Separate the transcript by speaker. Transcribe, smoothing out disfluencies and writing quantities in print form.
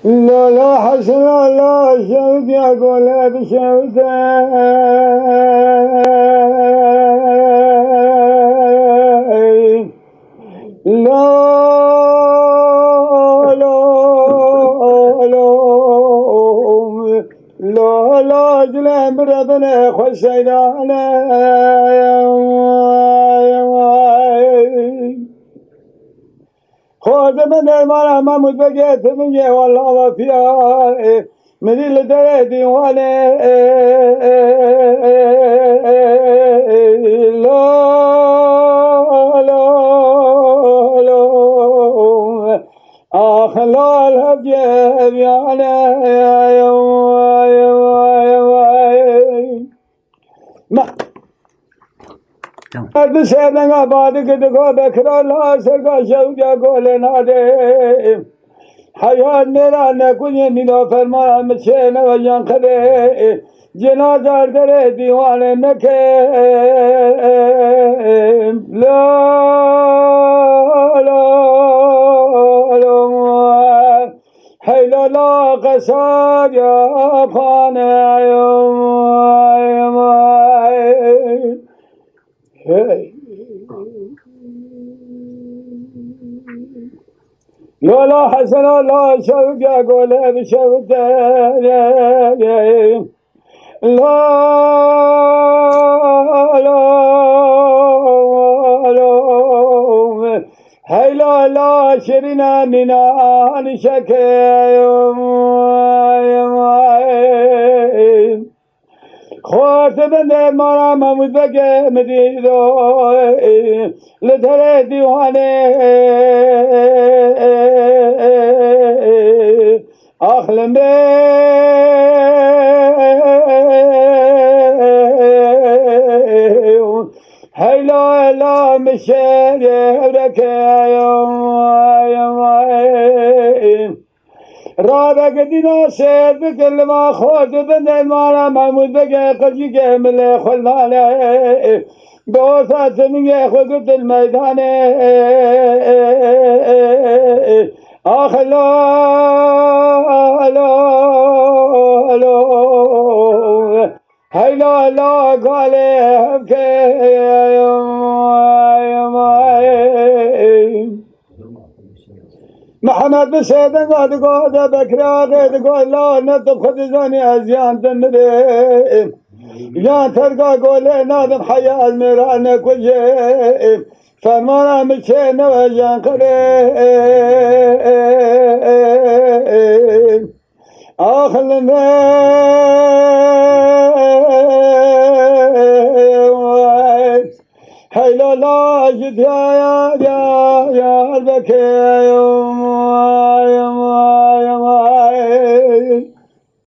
Speaker 1: لا لا حسن لا شوت يقول بشوت لا لا لا لا جل بربنا خسينا خادم درمان ما متوجه میگه والله وفیا مدل در دیوانه لا لا لا آخلال هجب يعني ما هذا سيدنا بعد كده بكرة لا سرقة شوجا قولنا ده حياة نرانة كوني مينا فرما مشينا وجان خده جنازة در ديوان نكه لا لا لا حيلا لا قصاد يا فانا لا لا حسن لا شوق أقول بشوق لا لا لا هاي لا لا شرنا منا نشكي خاطب مارا محمود بگه مدیرو لدر دیوانه اخلم به هیلا لا مشهر رابق دینا سیر بکل ما خود بندن مارا محمود بگه قلجی که مل خلنانه دوست میگه خود دل میدانه آخ لا لا لا هی لا لا قاله که محمد بسیدن قد قد بکرا قد قد لا نطب خود زانی از یان تنده یان ترگا قوله نادم حیات میرانه کجه فرمانا مچه نو یان قده آخلنه هی لا لا جد یا البکه